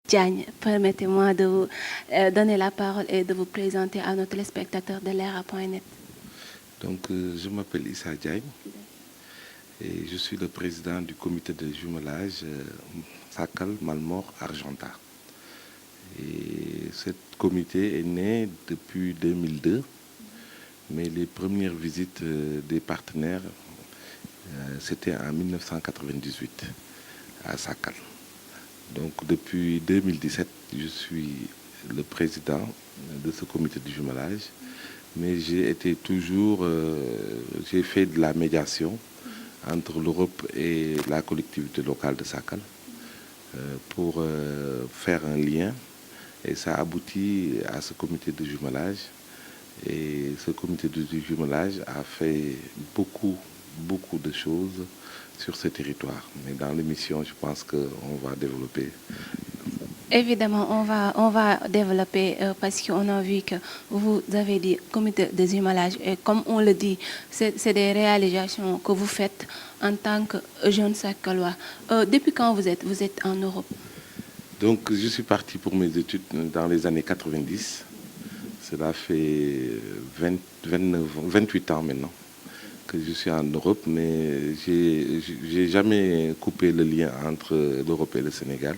Diagne, permettez-moi de vous donner la parole et de vous présenter à nos téléspectateurs de l'ERA.net. Donc, je m'appelle Issa Diagne et je suis le président du comité de jumelage Sakal Malmort Argentat. Et ce comité est né depuis 2002, mais les premières visites des partenaires, c'était en 1998 à Sakal. Donc depuis 2017, je suis le président de ce comité de jumelage, mais j'ai été toujours, j'ai fait de la médiation entre l'Europe et la collectivité locale de Sakal pour faire un lien, et ça aboutit à ce comité de jumelage. Et ce comité de jumelage a fait beaucoup de choses sur ce territoire. Mais dans l'émission, je pense qu'on va développer. Évidemment, on va développer parce qu'on a vu que vous avez dit comité de jumelage et comme on le dit, c'est des réalisations que vous faites en tant que jeune Sakalois. Depuis quand vous êtes en Europe? Donc, je suis parti pour mes études dans les années 90. Cela fait 28 ans maintenant que je suis en Europe, mais j'ai jamais coupé le lien entre l'Europe et le Sénégal.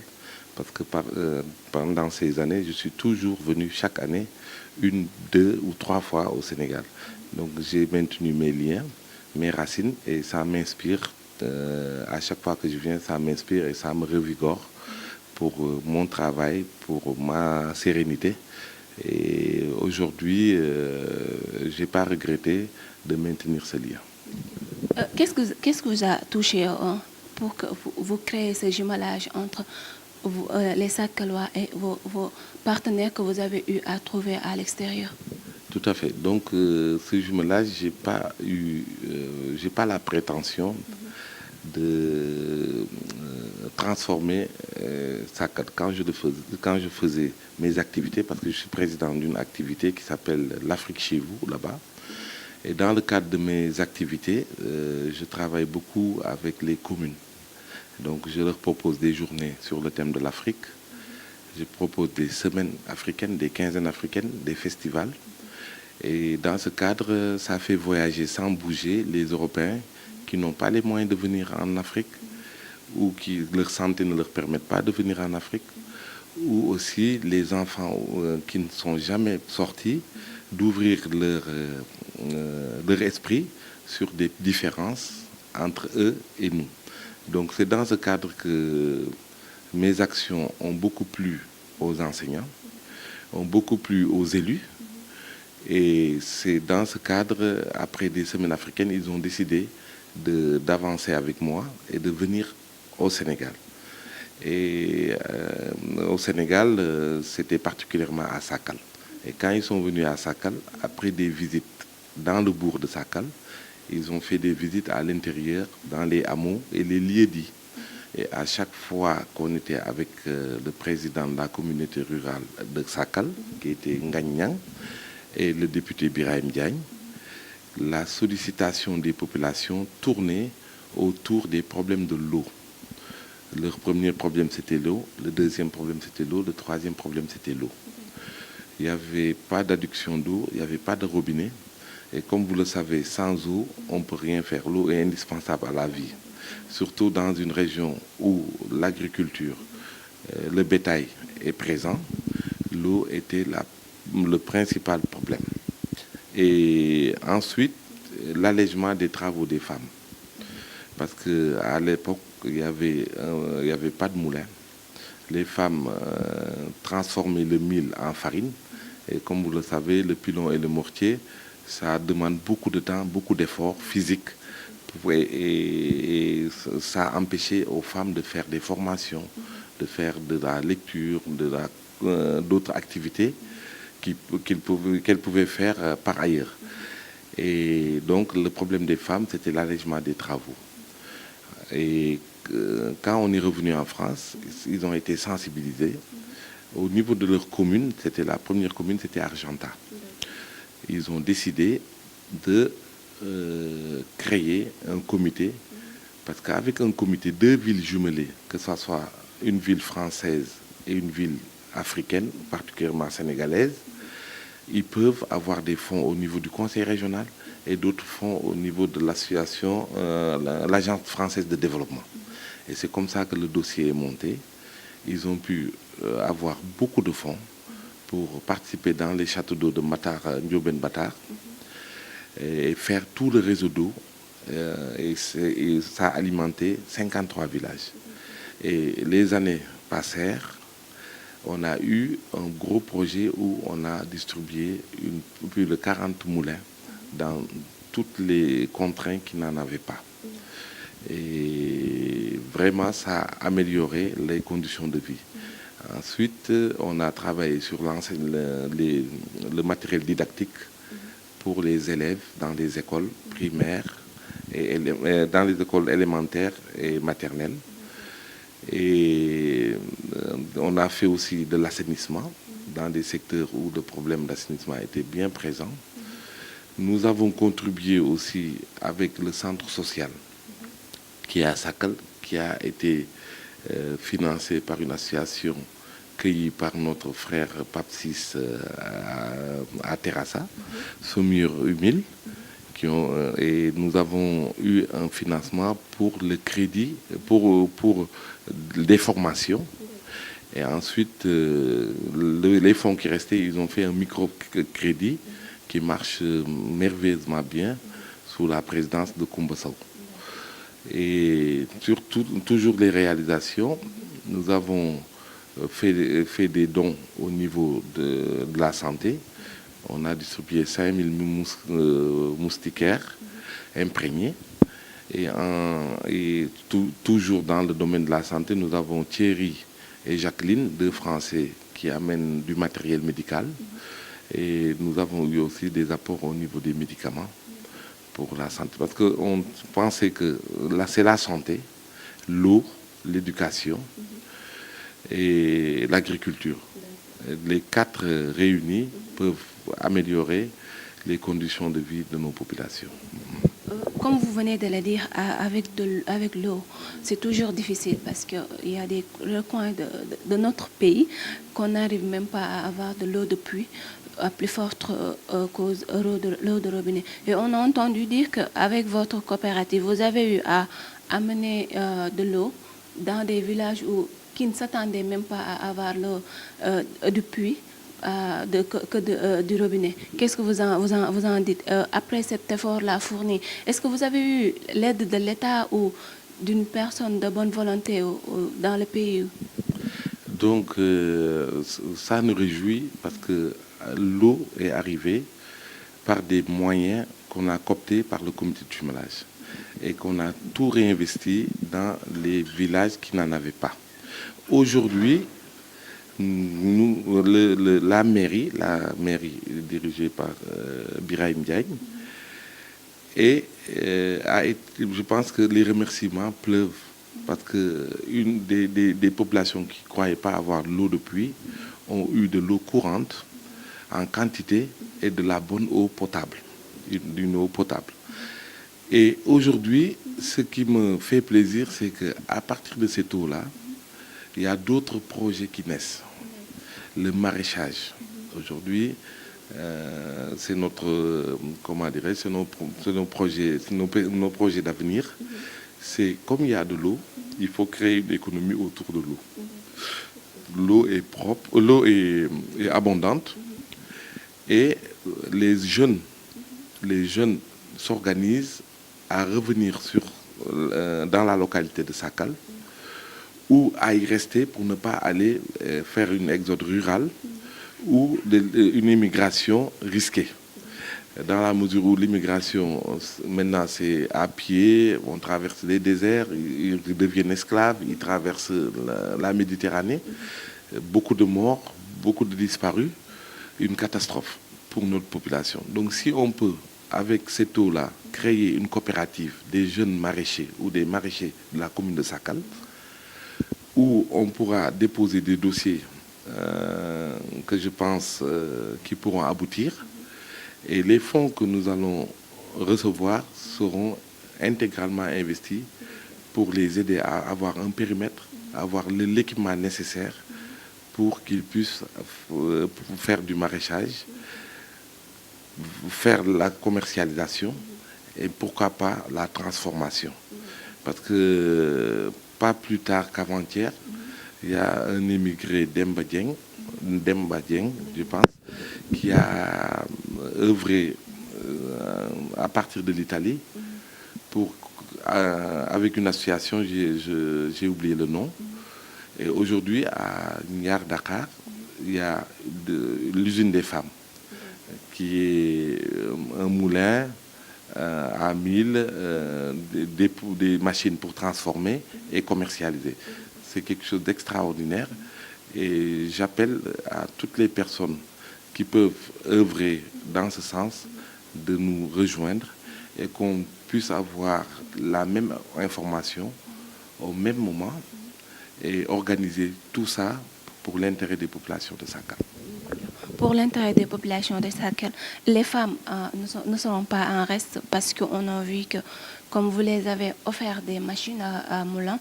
Parce que pendant ces années, je suis toujours venu chaque année 1, 2 ou 3 fois au Sénégal. Donc j'ai maintenu mes liens, mes racines, et ça m'inspire. À chaque fois que je viens, ça m'inspire et ça me revigore pour mon travail, pour ma sérénité. Et aujourd'hui, je n'ai pas regretté de maintenir ce lien. Qu'est-ce que vous a touché pour que vous créez ce jumelage entre les Sakalois et vos partenaires que vous avez eu à trouver à l'extérieur? Tout à fait. Donc, ce jumelage, j'ai pas la prétention de transformer Sakal. Quand je faisais mes activités, parce que je suis président d'une activité qui s'appelle l'Afrique chez vous, là-bas. Et dans le cadre de mes activités, je travaille beaucoup avec les communes. Donc, je leur propose des journées sur le thème de l'Afrique. Je propose des semaines africaines, des quinzaines africaines, des festivals. Et dans ce cadre, ça fait voyager sans bouger les Européens qui n'ont pas les moyens de venir en Afrique ou qui leur santé ne leur permettent pas de venir en Afrique, ou aussi les enfants qui ne sont jamais sortis, d'ouvrir leur esprit sur des différences entre eux et nous. Donc c'est dans ce cadre que mes actions ont beaucoup plu aux enseignants, ont beaucoup plu aux élus. Et c'est dans ce cadre, après des semaines africaines, ils ont décidé d'avancer avec moi et de venir au Sénégal. Et au Sénégal, c'était particulièrement à Sakal. Et quand ils sont venus à Sakal, après des visites dans le bourg de Sakal, ils ont fait des visites à l'intérieur, dans les hameaux et les lieux-dits. Et à chaque fois qu'on était avec le président de la communauté rurale de Sakal, qui était Ngagnang, et le député Birahim Diagne, la sollicitation des populations tournait autour des problèmes de l'eau. Leur premier problème, c'était l'eau. Le deuxième problème, c'était l'eau. Le troisième problème, c'était l'eau. Il n'y avait pas d'adduction d'eau, il n'y avait pas de robinet. Et comme vous le savez, sans eau, on ne peut rien faire. L'eau est indispensable à la vie. Surtout dans une région où l'agriculture, le bétail est présent, l'eau était le principal problème. Et ensuite, l'allègement des travaux des femmes. Parce qu'à l'époque, il n'y avait pas de moulin. Les femmes transformaient le mil en farine. Et comme vous le savez, le pilon et le mortier, ça demande beaucoup de temps, beaucoup d'efforts physiques. Et ça empêchait aux femmes de faire des formations, de faire de la lecture, d'autres activités qu'elles pouvaient faire par ailleurs. Et donc le problème des femmes, c'était l'allègement des travaux. Et quand on est revenu en France, ils ont été sensibilisés. Au niveau de leur commune, c'était la première commune, c'était Argentat. Ils ont décidé de créer un comité, parce qu'avec un comité, 2 villes jumelées, que ce soit une ville française et une ville africaine, particulièrement sénégalaise, ils peuvent avoir des fonds au niveau du conseil régional et d'autres fonds au niveau de l'association, l'Agence française de développement. Et c'est comme ça que le dossier est monté. Ils ont pu avoir beaucoup de fonds pour participer dans les châteaux d'eau de Matar, Ndiobène Batar, et faire tout le réseau d'eau. Et ça a alimenté 53 villages. Et les années passèrent, on a eu un gros projet où on a distribué plus de 40 moulins dans toutes les contraintes qui n'en avaient pas. Et vraiment, ça a amélioré les conditions de vie. Ensuite, on a travaillé sur le matériel didactique pour les élèves dans les écoles primaires, et dans les écoles élémentaires et maternelles. Et on a fait aussi de l'assainissement dans des secteurs où le problème d'assainissement était bien présent. Nous avons contribué aussi avec le centre social qui est à Sakal, qui a été financé par une association cueillie par notre frère Papsis à Terrassa, Saumur Humil. Et nous avons eu un financement pour le crédit, pour des formations. Et ensuite, les fonds qui restaient, ils ont fait un microcrédit qui marche merveilleusement bien sous la présidence de Coumba Sow. Et surtout, toujours les réalisations, nous avons fait des dons au niveau de la santé. On a distribué 5000 moustiquaires imprégnés. Et toujours dans le domaine de la santé, nous avons Thierry et Jacqueline, deux Français qui amènent du matériel médical. Et nous avons eu aussi des apports au niveau des médicaments pour la santé. Parce qu'on pensait que là, c'est la santé, l'eau, l'éducation et l'agriculture. Les quatre réunis peuvent améliorer les conditions de vie de nos populations. Comme vous venez de le dire, avec l'eau, c'est toujours difficile parce qu'il y a des recoins de notre pays qu'on n'arrive même pas à avoir de l'eau de pluie, à plus forte cause l'eau de robinet. Et on a entendu dire qu'avec votre coopérative, vous avez eu à amener de l'eau dans des villages qui ne s'attendaient même pas à avoir l'eau du puits. Du robinet. Qu'est-ce que vous en dites après cet effort-là fourni? Est-ce que vous avez eu l'aide de l'État ou d'une personne de bonne volonté dans le pays? Donc, ça nous réjouit parce que l'eau est arrivée par des moyens qu'on a cooptés par le comité de jumelage et qu'on a tout réinvesti dans les villages qui n'en avaient pas. Aujourd'hui, la mairie dirigée par Birahim Diagne, et je pense que les remerciements pleuvent parce que des populations qui ne croyaient pas avoir l'eau de pluie ont eu de l'eau courante en quantité et de la bonne eau potable, d'une eau potable. Et aujourd'hui, ce qui me fait plaisir, c'est qu'à partir de cette eau-là, il y a d'autres projets qui naissent. Le maraîchage. Aujourd'hui, c'est notre, comment dirais-je, c'est nos projets d'avenir. C'est comme il y a de l'eau, il faut créer une économie autour de l'eau. L'eau est propre, l'eau est abondante et les jeunes s'organisent à revenir dans la localité de Sakal ou à y rester pour ne pas aller faire une exode rurale ou une immigration risquée. Dans la mesure où l'immigration, maintenant, c'est à pied, on traverse les déserts, ils deviennent esclaves, ils traversent la Méditerranée. Beaucoup de morts, beaucoup de disparus, une catastrophe pour notre population. Donc si on peut, avec cette eau-là, créer une coopérative des jeunes maraîchers ou des maraîchers de la commune de Sakal, où on pourra déposer des dossiers que je pense qui pourront aboutir. Et les fonds que nous allons recevoir seront intégralement investis pour les aider à avoir un périmètre, à avoir l'équipement nécessaire pour qu'ils puissent faire du maraîchage, faire la commercialisation et pourquoi pas la transformation. Parce que pas plus tard qu'avant-hier, il y a un émigré Demba Dieng, je pense, qui a œuvré à partir de l'Italie pour, avec une association, j'ai oublié le nom. Et aujourd'hui, à Niar Dakar, il y a l'usine des femmes, qui est un moulin à 1000, des machines pour transformer et commercialiser. C'est quelque chose d'extraordinaire. Et j'appelle à toutes les personnes qui peuvent œuvrer dans ce sens de nous rejoindre et qu'on puisse avoir la même information au même moment et organiser tout ça pour l'intérêt des populations de Sakal. Pour l'intérêt des populations de Sakal, les femmes ne seront pas en reste parce qu'on a vu que, comme vous les avez offert des machines à moulin,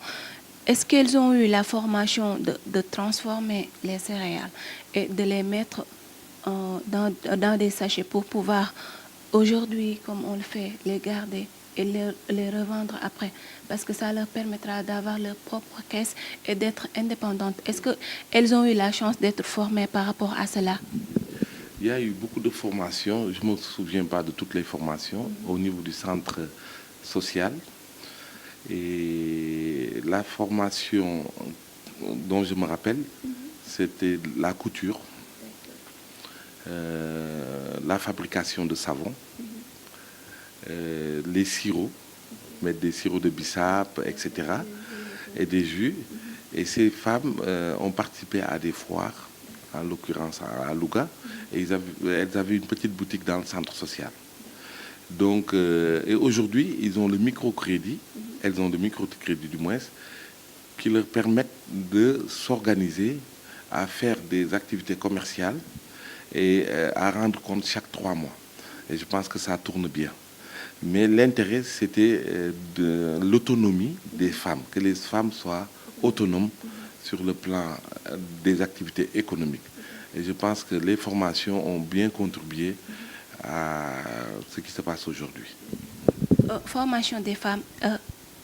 est-ce qu'elles ont eu la formation de transformer les céréales et de les mettre dans des sachets pour pouvoir, aujourd'hui, comme on le fait, les garder et les revendre après, parce que ça leur permettra d'avoir leur propre caisse et d'être indépendantes. Est-ce qu'elles ont eu la chance d'être formées par rapport à cela? Il y a eu beaucoup de formations, je ne me souviens pas de toutes les formations, au niveau du centre social. Et la formation dont je me rappelle, c'était la couture, la fabrication de savon, les sirops, mettre des sirops de bissap, etc., et des jus. Et ces femmes ont participé à des foires, en l'occurrence à Louga, et elles avaient une petite boutique dans le centre social. Donc, et aujourd'hui, ils ont le microcrédit, elles ont le microcrédit du moins, qui leur permettent de s'organiser, à faire des activités commerciales et à rendre compte chaque 3 mois. Et je pense que ça tourne bien. Mais l'intérêt, c'était de l'autonomie des femmes, que les femmes soient autonomes sur le plan des activités économiques. Et je pense que les formations ont bien contribué à ce qui se passe aujourd'hui. Formation des femmes,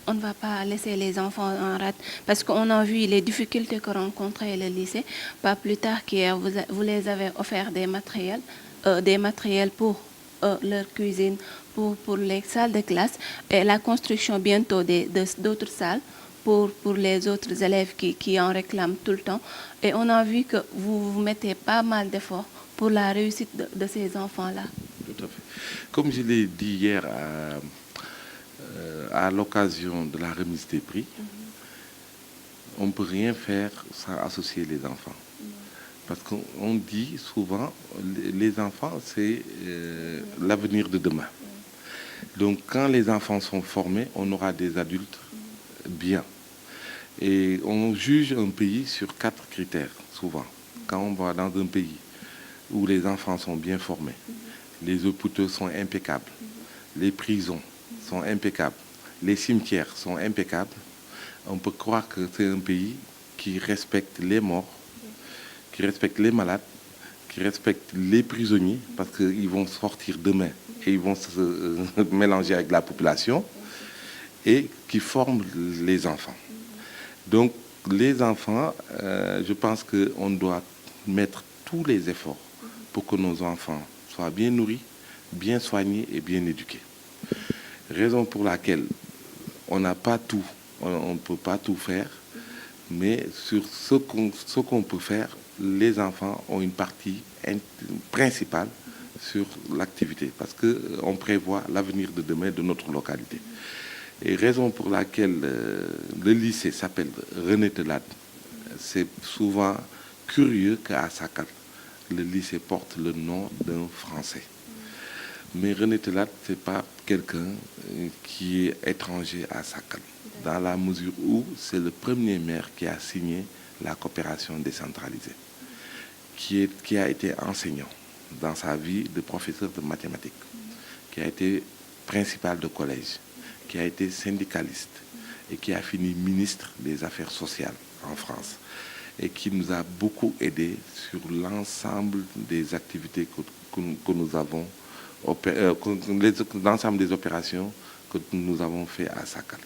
on ne va pas laisser les enfants en rate parce qu'on a vu les difficultés que rencontrait le lycée. Pas plus tard qu'hier, vous les avez offert des matériels pour leur cuisine, pour les salles de classe et la construction bientôt d'autres salles pour les autres élèves qui en réclament tout le temps. Et on a vu que vous mettez pas mal d'efforts pour la réussite de ces enfants-là. Tout à fait. Comme je l'ai dit hier à l'occasion de la remise des prix, on ne peut rien faire sans associer les enfants. Parce qu'on dit souvent, les enfants, c'est l'avenir de demain. Donc quand les enfants sont formés, on aura des adultes bien. Et on juge un pays sur 4 critères, souvent. Quand on va dans un pays où les enfants sont bien formés, les hôpitaux sont impeccables, les prisons sont impeccables, les cimetières sont impeccables, on peut croire que c'est un pays qui respecte les morts, qui respecte les malades, qui respecte les prisonniers, parce qu'ils vont sortir demain et ils vont se mélanger avec la population, et qui forment les enfants. Donc les enfants, je pense qu'on doit mettre tous les efforts pour que nos enfants soient bien nourris, bien soignés et bien éduqués. Raison pour laquelle on n'a pas tout, on ne peut pas tout faire, mais sur ce qu'on peut faire, les enfants ont une partie principale sur l'activité, parce qu'on prévoit l'avenir de demain de notre localité. Et raison pour laquelle le lycée s'appelle René Telade, c'est souvent curieux qu'à Sakal, le lycée porte le nom d'un Français. Mais René Telade, ce n'est pas quelqu'un qui est étranger à Sakal, dans la mesure où c'est le premier maire qui a signé la coopération décentralisée, qui a été enseignant dans sa vie de professeur de mathématiques, qui a été principal de collège, qui a été syndicaliste et qui a fini ministre des Affaires sociales en France. et qui nous a beaucoup aidé sur l'ensemble des activités que nous avons, l'ensemble des opérations que nous avons fait à Sakal.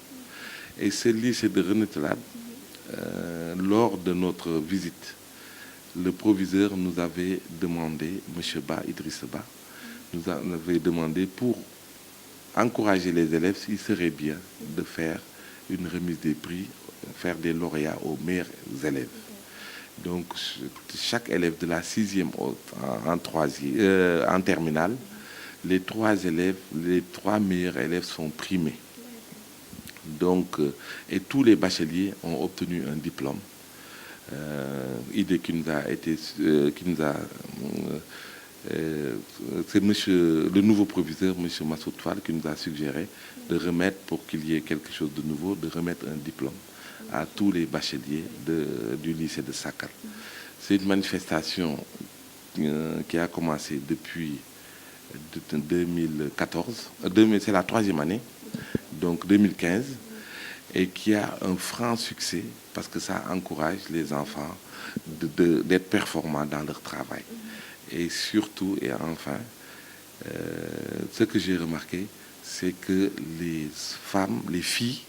Et ce lycée de René Telad, lors de notre visite, le proviseur nous avait demandé, M. Ba, Idriss Ba, nous avait demandé pour encourager les élèves, il serait bien de faire une remise des prix, faire des lauréats aux meilleurs élèves. Donc, chaque élève de la 6e en terminale, les 3 meilleurs élèves sont primés. Donc, et tous les bacheliers ont obtenu un diplôme. Idée qui nous a été, c'est le nouveau proviseur, M. Massoud Fall, qui nous a suggéré de remettre, pour qu'il y ait quelque chose de nouveau, de remettre un diplôme à tous les bacheliers du lycée de Sakal. C'est une manifestation qui a commencé depuis 2014, c'est la 3e année, donc 2015, et qui a un franc succès parce que ça encourage les enfants d'être performants dans leur travail. Et surtout, et enfin, ce que j'ai remarqué, c'est que les femmes, les filles,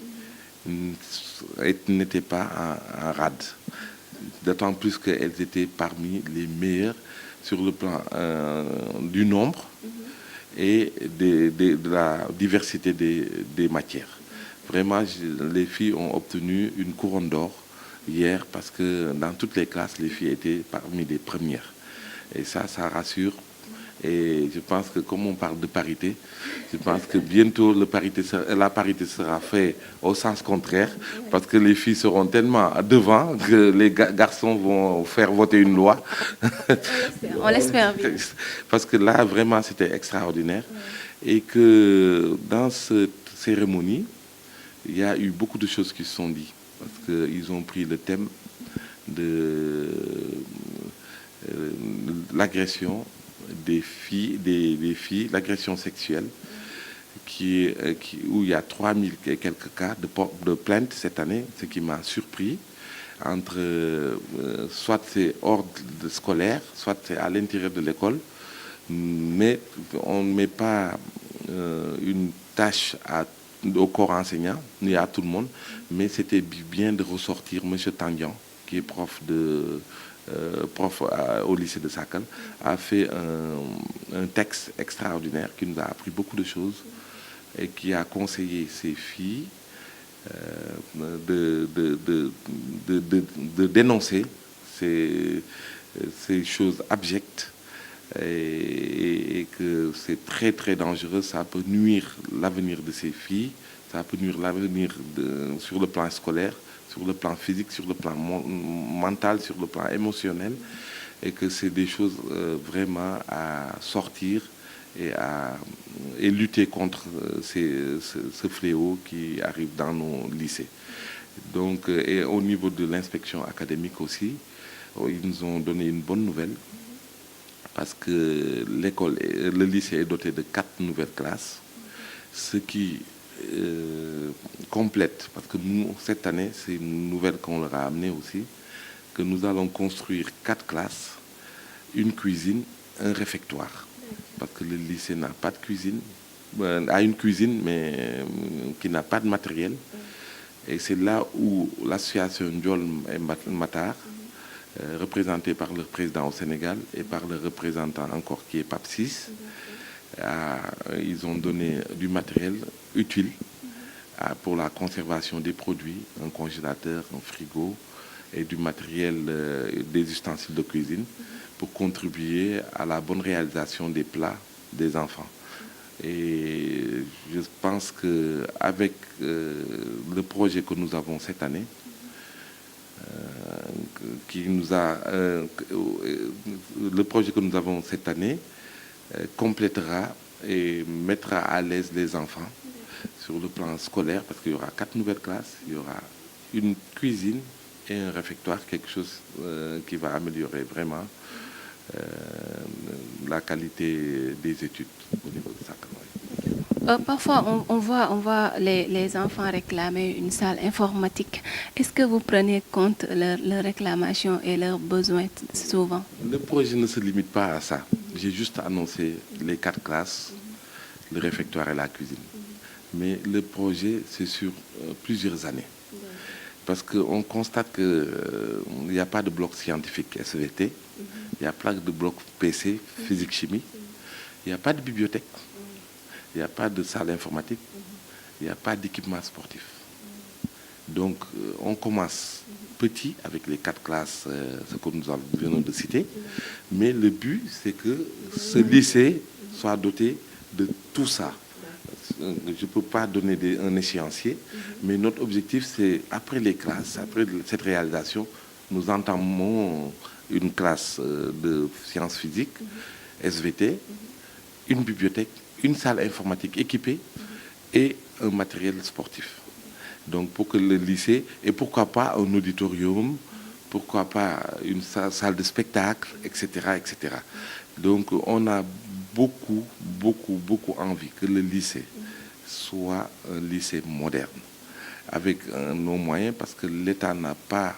n'étaient pas en rade. D'autant plus qu'elles étaient parmi les meilleures sur le plan du nombre et de la diversité des matières. Vraiment, les filles ont obtenu une couronne d'or hier parce que dans toutes les classes, les filles étaient parmi les premières. Et ça rassure. Et je pense que comme on parle de parité, je pense que bientôt la parité sera faite au sens contraire parce que les filles seront tellement devant que les garçons vont faire voter une loi. On l'espère bien. Parce que là, vraiment, c'était extraordinaire. Et que dans cette cérémonie, il y a eu beaucoup de choses qui se sont dites. Parce qu'ils ont pris le thème de l'agression des filles, l'agression sexuelle, où il y a 3000 et quelques cas de plaintes cette année, ce qui m'a surpris, soit c'est hors scolaire, soit c'est à l'intérieur de l'école, mais on ne met pas une tâche au corps enseignant, ni à tout le monde, mais c'était bien de ressortir M. Tanguyan, qui est prof au lycée de Sakal, a fait un texte extraordinaire qui nous a appris beaucoup de choses et qui a conseillé ces filles de dénoncer ces choses abjectes et que c'est très très dangereux, ça peut nuire l'avenir de ces filles, ça peut nuire l'avenir sur le plan scolaire, sur le plan physique, sur le plan mental, sur le plan émotionnel, et que c'est des choses vraiment à sortir et lutter contre ce fléau qui arrive dans nos lycées. Donc, et au niveau de l'inspection académique aussi, ils nous ont donné une bonne nouvelle parce que le lycée est doté de 4 nouvelles classes, ce qui complète, parce que nous, cette année, c'est une nouvelle qu'on leur a amenée aussi, que nous allons construire 4 classes, une cuisine, un réfectoire. Parce que le lycée n'a pas de cuisine, a une cuisine, mais qui n'a pas de matériel. Et c'est là où l'association Ndiol et Matar, représentée par le président au Sénégal et par le représentant encore qui est Pape 6, ils ont donné du matériel utile pour la conservation des produits, un congélateur, un frigo et du matériel, des ustensiles de cuisine pour contribuer à la bonne réalisation des plats des enfants. Et je pense qu'avec le projet que nous avons cette année, le projet que nous avons cette année complétera et mettra à l'aise les enfants sur le plan scolaire parce qu'il y aura 4 nouvelles classes, il y aura une cuisine et un réfectoire, quelque chose qui va améliorer vraiment la qualité des études au niveau de Sakal. Parfois, on voit les enfants réclamer une salle informatique. Est-ce que vous prenez compte leurs réclamations et leurs besoins souvent? Le projet ne se limite pas à ça. J'ai juste annoncé les 4 classes, le réfectoire et la cuisine. Mais le projet, c'est sur plusieurs années. Parce qu'on constate qu'il n'y a pas de bloc scientifique SVT, il n'y a pas de bloc PC, physique-chimie, il n'y a pas de bibliothèque, il n'y a pas de salle informatique, il n'y a pas d'équipement sportif. Donc on commence petit avec les 4 classes, ce que nous venons de citer, mais le but c'est que ce lycée soit doté de tout ça. Je ne peux pas donner un échéancier, mais notre objectif c'est après les classes, après cette réalisation, nous entamons une classe de sciences physiques, SVT, une bibliothèque, une salle informatique équipée et un matériel sportif. Donc pour que le lycée, et pourquoi pas un auditorium, pourquoi pas une salle de spectacle, etc., etc. Donc on a beaucoup envie que le lycée soit un lycée moderne, avec nos moyens, parce que l'État n'a pas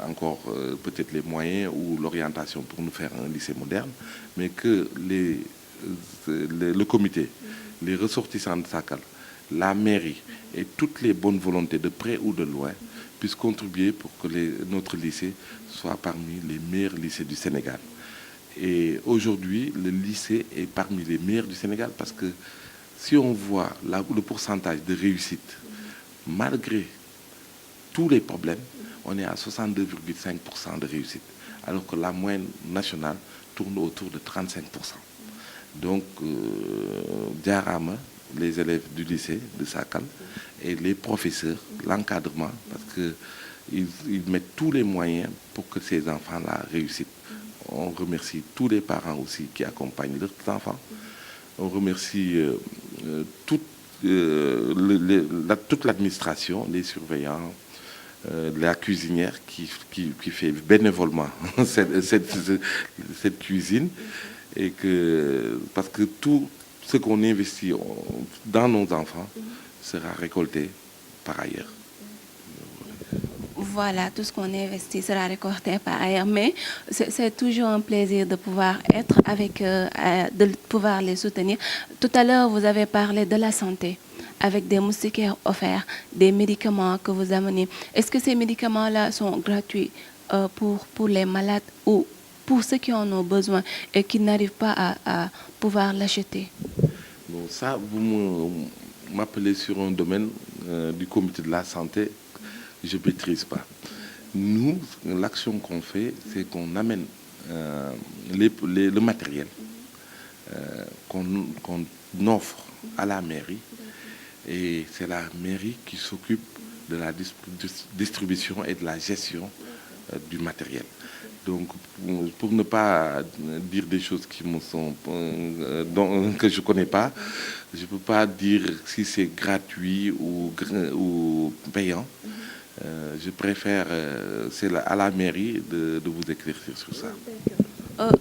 encore peut-être les moyens ou l'orientation pour nous faire un lycée moderne, mais que le comité, les ressortissants de Sakal, la mairie et toutes les bonnes volontés de près ou de loin puissent contribuer pour que notre lycée soit parmi les meilleurs lycées du Sénégal. Et aujourd'hui, le lycée est parmi les meilleurs du Sénégal parce que si on voit le pourcentage de réussite, malgré tous les problèmes, on est à 62,5% de réussite, alors que la moyenne nationale tourne autour de 35%. Donc, Diarama, les élèves du lycée de Sakal et les professeurs, l'encadrement, parce qu'ils mettent tous les moyens pour que ces enfants-là réussissent. On remercie tous les parents aussi qui accompagnent leurs enfants. On remercie toute l'administration, les surveillants, la cuisinière qui fait bénévolement cette cuisine. Et parce que tout ce qu'on investit dans nos enfants sera récolté par ailleurs. Voilà, tout ce qu'on investit sera récolté par ailleurs, mais c'est toujours un plaisir de pouvoir être avec eux, de pouvoir les soutenir. Tout à l'heure, vous avez parlé de la santé, avec des moustiquaires offerts, des médicaments que vous amenez. Est-ce que ces médicaments-là sont gratuits pour les malades ou pour ceux qui en ont besoin et qui n'arrivent pas à pouvoir l'acheter? Bon, ça, vous m'appelez sur un domaine du comité de la santé, je ne maîtrise pas. Nous, l'action qu'on fait, c'est qu'on amène le matériel qu'on offre à la mairie, et c'est la mairie qui s'occupe de la distribution et de la gestion du matériel. Donc, pour ne pas dire des choses qui me sont, que je ne connais pas, je ne peux pas dire si c'est gratuit ou payant. Je préfère, c'est à la mairie de vous éclaircir sur ça.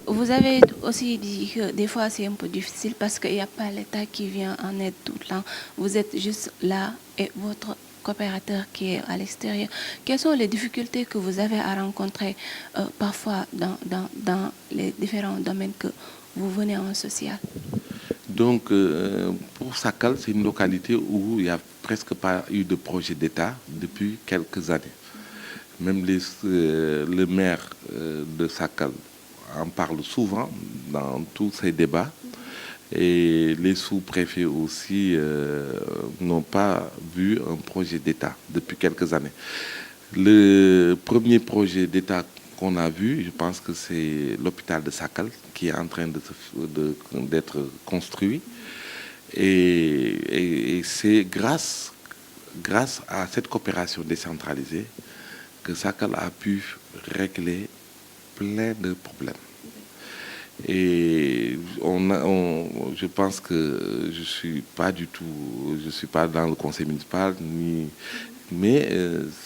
Vous avez aussi dit que des fois c'est un peu difficile parce qu'il n'y a pas l'État qui vient en aide tout le temps. Vous êtes juste là et votre coopérateur qui est à l'extérieur. Quelles sont les difficultés que vous avez à rencontrer parfois dans les différents domaines que vous venez en social? Donc, pour Sakal, c'est une localité où il n'y a presque pas eu de projet d'État depuis quelques années. Même le maire de Sakal en parle souvent dans tous ces débats. Et les sous-préfets aussi n'ont pas vu un projet d'État depuis quelques années. Le premier projet d'État qu'on a vu, je pense que c'est l'hôpital de Sakal qui est en train d'être construit. Et c'est grâce à cette coopération décentralisée que Sakal a pu régler plein de problèmes. Et je pense que je suis pas dans le conseil municipal, mais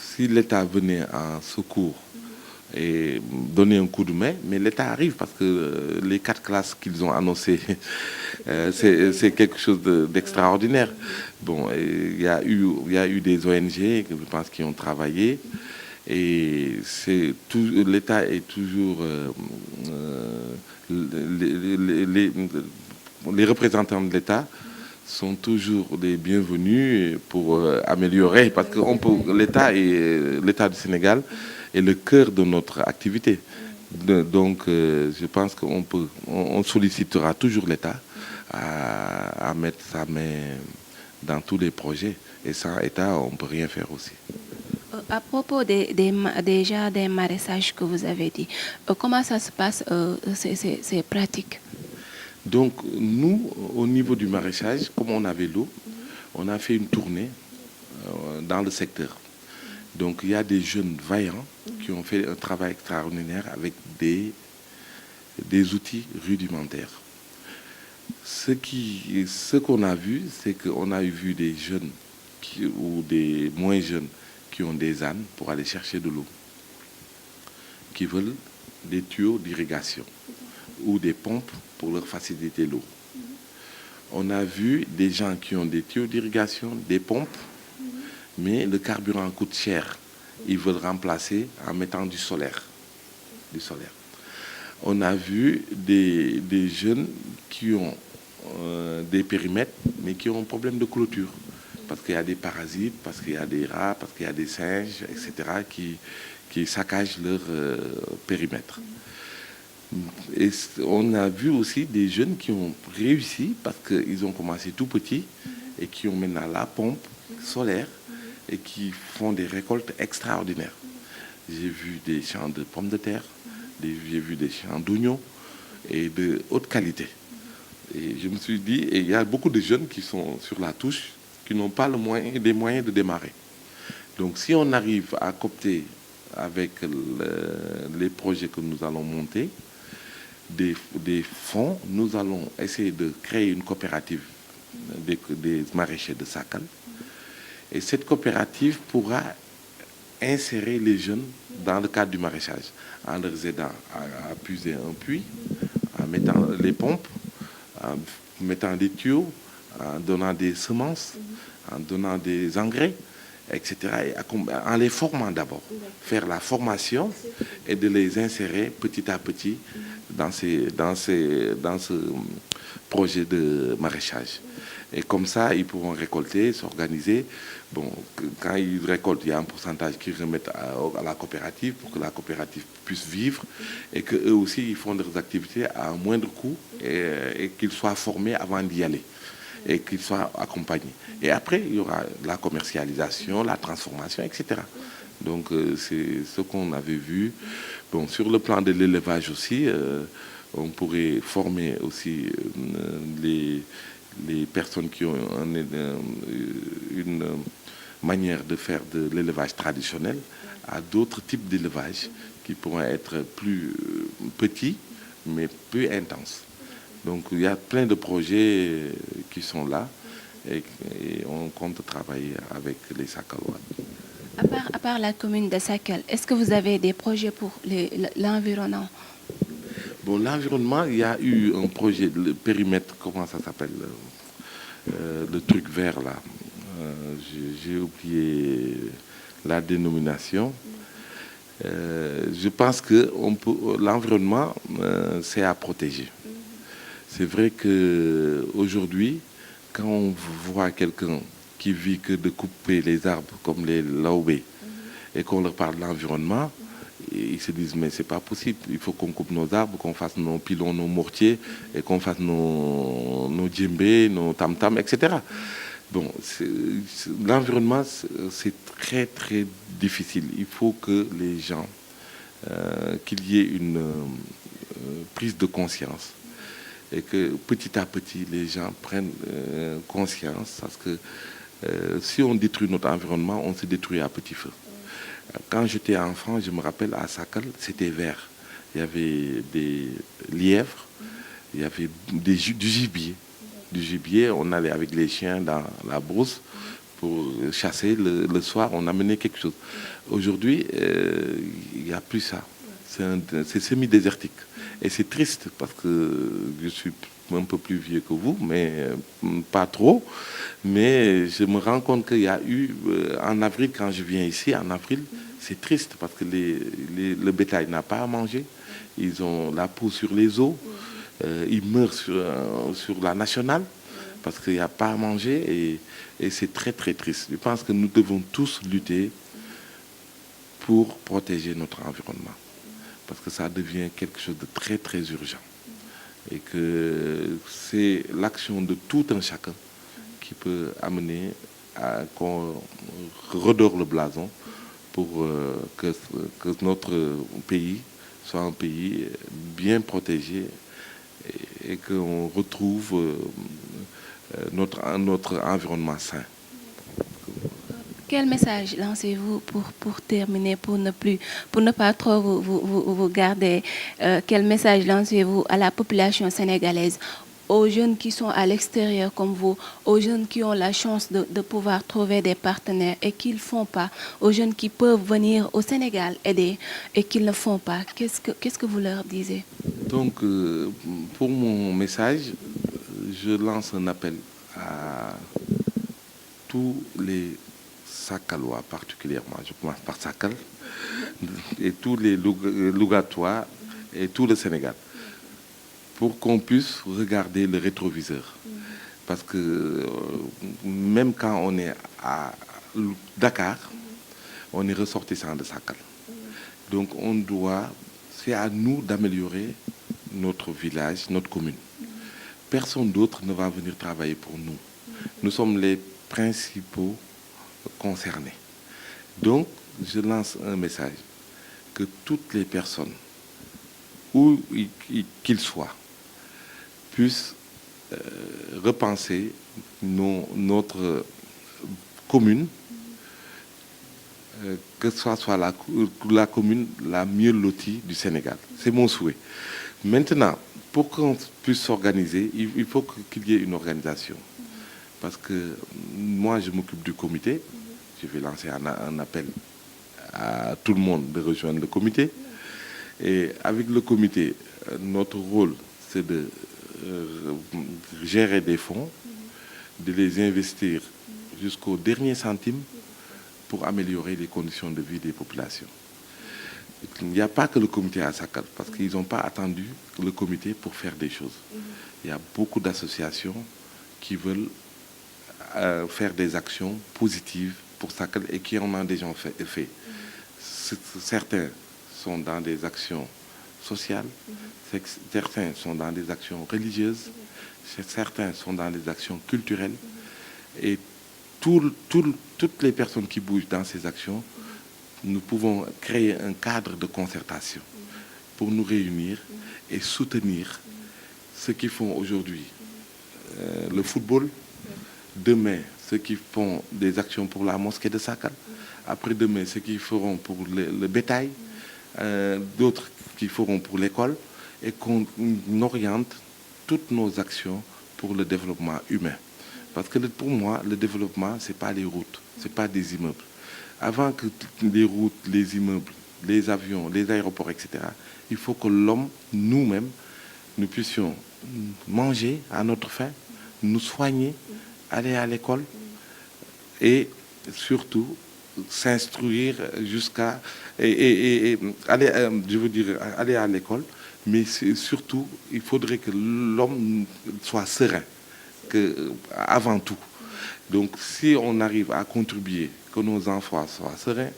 si l'État venait en secours et donner un coup de main, mais l'État arrive parce que les 4 classes qu'ils ont annoncées, c'est quelque chose d'extraordinaire. Bon, il y a eu des ONG, je pense, qui ont travaillé, et l'État est toujours les représentants de l'État sont toujours les bienvenus pour améliorer, parce que l'État du Sénégal est le cœur de notre activité. Donc, je pense on sollicitera toujours l'État à mettre sa main dans tous les projets. Et sans État, on ne peut rien faire aussi. À propos déjà des maraîchages que vous avez dit, comment ça se passe, ces pratiques? Donc, nous, au niveau du maraîchage, comme on avait l'eau, on a fait une tournée dans le secteur. Donc, il y a des jeunes vaillants qui ont fait un travail extraordinaire avec des outils rudimentaires. Ce qu'on a vu, c'est qu'on a vu des jeunes ou des moins jeunes qui ont des ânes pour aller chercher de l'eau, qui veulent des tuyaux d'irrigation ou des pompes pour leur faciliter l'eau. On a vu des gens qui ont des tuyaux d'irrigation, des pompes, mais le carburant coûte cher. Ils veulent remplacer en mettant du solaire. On a vu des jeunes qui ont des périmètres, mais qui ont un problème de clôture. Parce qu'il y a des parasites, parce qu'il y a des rats, parce qu'il y a des singes, etc., qui saccagent leur périmètre. Et on a vu aussi des jeunes qui ont réussi, parce qu'ils ont commencé tout petits, et qui ont maintenant la pompe solaire, et qui font des récoltes extraordinaires. J'ai vu des champs de pommes de terre, j'ai vu des champs d'oignons, et de haute qualité. Et je me suis dit, et il y a beaucoup de jeunes qui sont sur la touche, qui n'ont pas les moyens de démarrer. Donc si on arrive à coopter avec les projets que nous allons monter, des fonds, nous allons essayer de créer une coopérative des maraîchers de Sakal. Et cette coopérative pourra insérer les jeunes dans le cadre du maraîchage, en leur aidant à puiser un puits, en mettant les pompes, en mettant des tuyaux, en donnant des semences, en donnant des engrais, etc. Et en les formant d'abord. Faire la formation et de les insérer petit à petit dans ce projet de maraîchage. Et comme ça, ils pourront récolter, s'organiser. Bon, quand ils récoltent, il y a un pourcentage qu'ils remettent à la coopérative pour que la coopérative puisse vivre et qu'eux aussi, ils font leurs activités à un moindre coût et qu'ils soient formés avant d'y aller et qu'ils soient accompagnés. Et après, il y aura la commercialisation, la transformation, etc. Donc, c'est ce qu'on avait vu. Bon, sur le plan de l'élevage aussi, on pourrait former aussi les personnes qui ont une manière de faire de l'élevage traditionnel à d'autres types d'élevage qui pourraient être plus petits, mais plus intenses. Donc il y a plein de projets qui sont là et on compte travailler avec les Sakalois. À part la commune de Sakal, est-ce que vous avez des projets pour l'environnement? Bon, l'environnement, il y a eu un projet, le périmètre, comment ça s'appelle, le truc vert là. J'ai oublié la dénomination. Je pense que l'environnement, c'est à protéger. C'est vrai qu'aujourd'hui, quand on voit quelqu'un qui vit que de couper les arbres comme les laubés et qu'on leur parle de l'environnement, ils se disent mais c'est pas possible, il faut qu'on coupe nos arbres, qu'on fasse nos pilons, nos mortiers et qu'on fasse nos djembés, nos tam-tams, etc. Bon, l'environnement c'est très très difficile. Il faut que les gens, qu'il y ait une prise de conscience et que petit à petit les gens prennent conscience parce que si on détruit notre environnement, on se détruit à petit feu. Quand j'étais enfant, je me rappelle, à Sakal, c'était vert. Il y avait des lièvres, il y avait du gibier. Du gibier, on allait avec les chiens dans la brousse pour chasser. Le soir, on amenait quelque chose. Aujourd'hui, il n'y a plus ça. c'est semi-désertique. Et c'est triste parce que je suis un peu plus vieux que vous, mais pas trop. Mais je me rends compte qu'il y a eu, en avril, quand je viens ici, en avril, c'est triste parce que le bétail n'a pas à manger. Ils ont la peau sur les os. Ils meurent sur la nationale parce qu'il n'y a pas à manger. Et c'est très, très triste. Je pense que nous devons tous lutter pour protéger notre environnement. Parce que ça devient quelque chose de très, très urgent. Et que c'est l'action de tout un chacun qui peut amener à qu'on redore le blason pour que notre pays soit un pays bien protégé et qu'on retrouve notre environnement sain. Quel message lancez-vous pour terminer, pour ne pas trop vous garder? Quel message lancez-vous à la population sénégalaise, aux jeunes qui sont à l'extérieur comme vous, aux jeunes qui ont la chance de pouvoir trouver des partenaires et qui ne le font pas, aux jeunes qui peuvent venir au Sénégal aider et qui ne le font pas? Qu'est-ce que vous leur disiez? Donc, pour mon message, je lance un appel à tous les Sakalois particulièrement, je commence par Sakal, et tous les Lougatois et tout le Sénégal, pour qu'on puisse regarder le rétroviseur. Parce que même quand on est à Dakar, on est ressortissant de Sakal. Donc c'est à nous d'améliorer notre village, notre commune. Personne d'autre ne va venir travailler pour nous. Nous sommes les principaux concernés. Donc, je lance un message que toutes les personnes, où qu'ils soient, puissent repenser notre commune, que ce soit la commune la mieux lotie du Sénégal. C'est mon souhait. Maintenant, pour qu'on puisse s'organiser, il faut qu'il y ait une organisation. Parce que moi, je m'occupe du comité. Je vais lancer un appel à tout le monde de rejoindre le comité. Et avec le comité, notre rôle, c'est de gérer des fonds, de les investir jusqu'au dernier centime pour améliorer les conditions de vie des populations. Il n'y a pas que le comité à Sakal, parce qu'ils n'ont pas attendu le comité pour faire des choses. Il y a beaucoup d'associations qui veulent faire des actions positives pour Sakal et qui en ont déjà fait. Certains sont dans des actions sociales, certains sont dans des actions religieuses, certains sont dans des actions culturelles. Et toutes les personnes qui bougent dans ces actions, nous pouvons créer un cadre de concertation pour nous réunir et soutenir ceux qui font aujourd'hui le football, demain ceux qui font des actions pour la mosquée de Sakal, après-demain ceux qui feront pour le bétail, d'autres qui feront pour l'école, et qu'on oriente toutes nos actions pour le développement humain. Parce que pour moi, le développement, ce n'est pas les routes, ce n'est pas des immeubles. Avant que les routes, les immeubles, les avions, les aéroports, etc., il faut que l'homme, nous-mêmes, nous puissions manger à notre faim, nous soigner, aller à l'école et surtout s'instruire jusqu'à aller, je veux dire, aller à l'école, mais surtout, il faudrait que l'homme soit serein, avant tout. Donc, si on arrive à contribuer, que nos enfants soient sereins,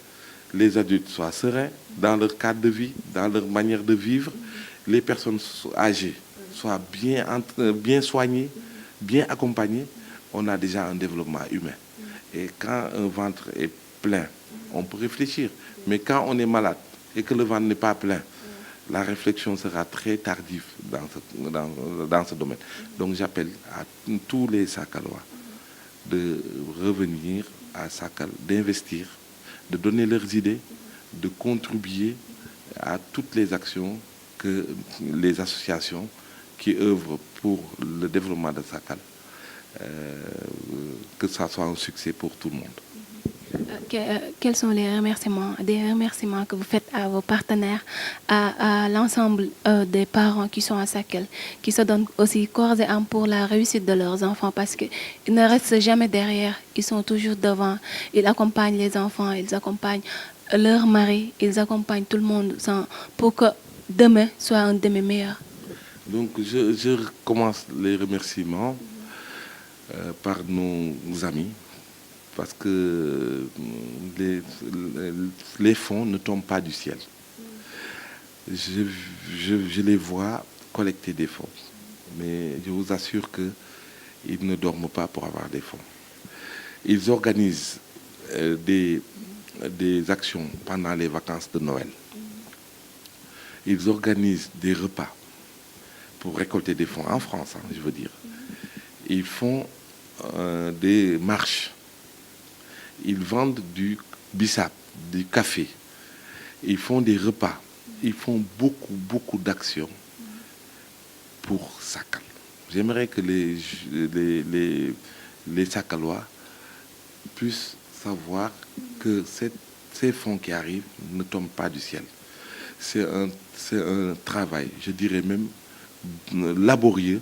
les adultes soient sereins dans leur cadre de vie, dans leur manière de vivre, les personnes âgées soient bien soignées, bien accompagnées, on a déjà un développement humain. Et quand un ventre est plein, on peut réfléchir. Mais quand on est malade et que le ventre n'est pas plein, la réflexion sera très tardive dans ce domaine. Donc j'appelle à tous les Sakalois de revenir à Sakal, d'investir, de donner leurs idées, de contribuer à toutes les actions que les associations qui œuvrent pour le développement de Sakal, que ça soit un succès pour tout le monde. Quels sont les remerciements, des remerciements que vous faites à vos partenaires, à l'ensemble des parents qui sont à Sakal, qui se donnent aussi corps et âme pour la réussite de leurs enfants parce qu'ils ne restent jamais derrière, ils sont toujours devant, ils accompagnent les enfants, ils accompagnent leur mari, ils accompagnent tout le monde pour que demain soit un demain meilleur. Donc je commence les remerciements par nos amis, parce que les fonds ne tombent pas du ciel. Je les vois collecter des fonds, mais je vous assure qu'ils ne dorment pas pour avoir des fonds. Ils organisent des actions pendant les vacances de Noël. Ils organisent des repas pour récolter des fonds en France, hein, je veux dire. Ils font des marches. Ils vendent du bissap, du café. Ils font des repas. Ils font beaucoup d'actions pour Sakal. J'aimerais que les Sakalois puissent savoir que ces fonds qui arrivent ne tombent pas du ciel. C'est un travail, je dirais même laborieux,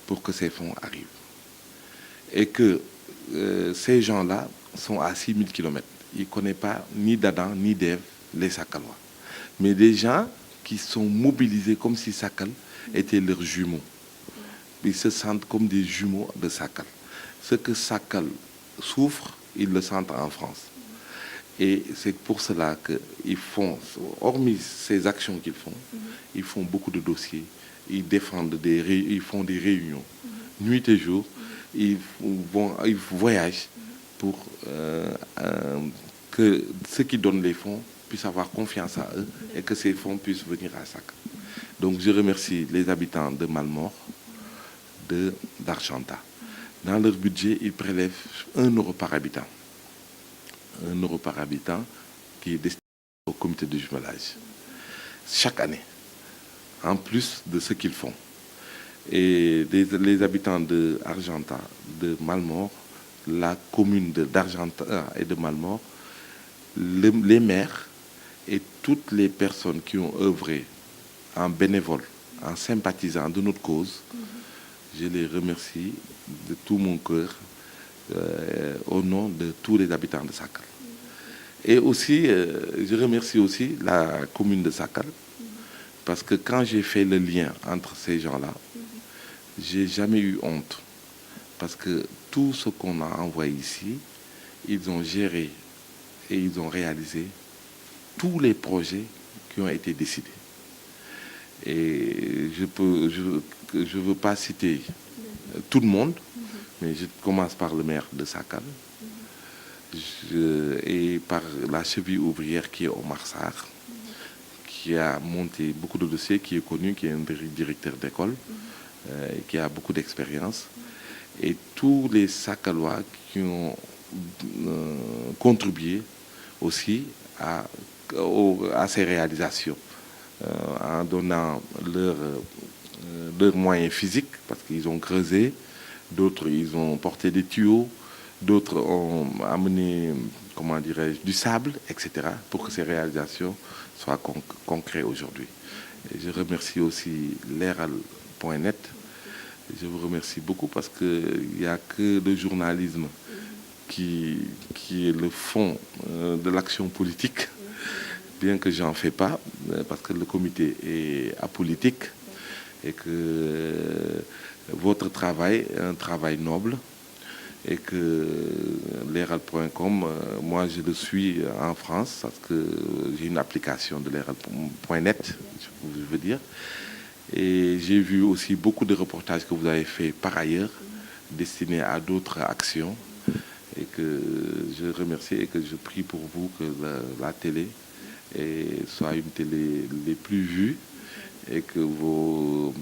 pour que ces fonds arrivent. Et que ces gens-là sont à 6000 km. Ils ne connaissent pas ni d'Adam ni d'Ève, les Sakalois. Mais des gens qui sont mobilisés comme si Sakal était leurs jumeaux. Ils se sentent comme des jumeaux de Sakal. Ce que Sakal souffre, ils le sentent en France. Et c'est pour cela qu'ils font, hormis ces actions qu'ils font, ils font beaucoup de dossiers, ils défendent, ils font des réunions, nuit et jour, ils voyagent pour que ceux qui donnent les fonds puissent avoir confiance à eux et que ces fonds puissent venir à Sakal. Donc je remercie les habitants de Malmort, d'Argentat. Dans leur budget, ils prélèvent 1 euro par habitant. 1 euro par habitant qui est destiné au comité de jumelage chaque année, en plus de ce qu'ils font. Et les habitants d'Argentat, de Malmort, la commune d'Argentat et de Malmort, les maires et toutes les personnes qui ont œuvré en bénévole, en sympathisant de notre cause, je les remercie de tout mon cœur au nom de tous les habitants de Sakal. Et aussi, je remercie aussi la commune de Sakal, parce que quand j'ai fait le lien entre ces gens-là, j'ai jamais eu honte. Parce que tout ce qu'on a envoyé ici, ils ont géré et ils ont réalisé tous les projets qui ont été décidés. Et je veux pas citer tout le monde, mais je commence par le maire de Sakal et par la cheville ouvrière qui est Omar Sarr, qui a monté beaucoup de dossiers, qui est connu, qui est un directeur d'école, qui a beaucoup d'expérience, et tous les Sakalois qui ont contribué aussi à ces réalisations, en donnant leurs moyens physiques, parce qu'ils ont creusé, d'autres ils ont porté des tuyaux, d'autres ont amené, comment dirais-je, du sable, etc., pour que ces réalisations soient concrètes aujourd'hui. Et je remercie aussi l'Eral.net. Je vous remercie beaucoup parce qu'il n'y a que le journalisme qui est le fond de l'action politique, bien que j'en fais pas, parce que le comité est apolitique et que votre travail est un travail noble et que l'Eral.com, moi je le suis en France parce que j'ai une application de l'Eral.net, je veux dire. Et j'ai vu aussi beaucoup de reportages que vous avez fait par ailleurs, destinés à d'autres actions. Et que je remercie et que je prie pour vous que la télé soit une télé les plus vues et que vos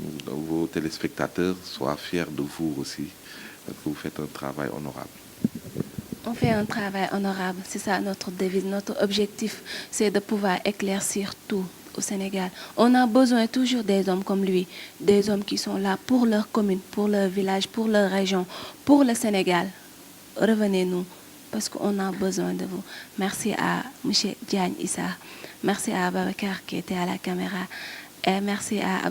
téléspectateurs soient fiers de vous aussi, parce que vous faites un travail honorable. On fait un travail honorable, c'est ça notre devise, notre objectif, c'est de pouvoir éclaircir tout au Sénégal. On a besoin toujours des hommes comme lui, des hommes qui sont là pour leur commune, pour leur village, pour leur région, pour le Sénégal. Revenez-nous, parce qu'on a besoin de vous. Merci à M. Diagne Issa. Merci à Babacar qui était à la caméra. Et merci à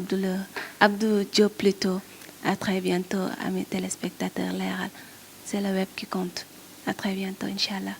Abdou Diop plutôt. À très bientôt, à mes téléspectateurs Leral. C'est le web qui compte. À très bientôt, Inch'Allah.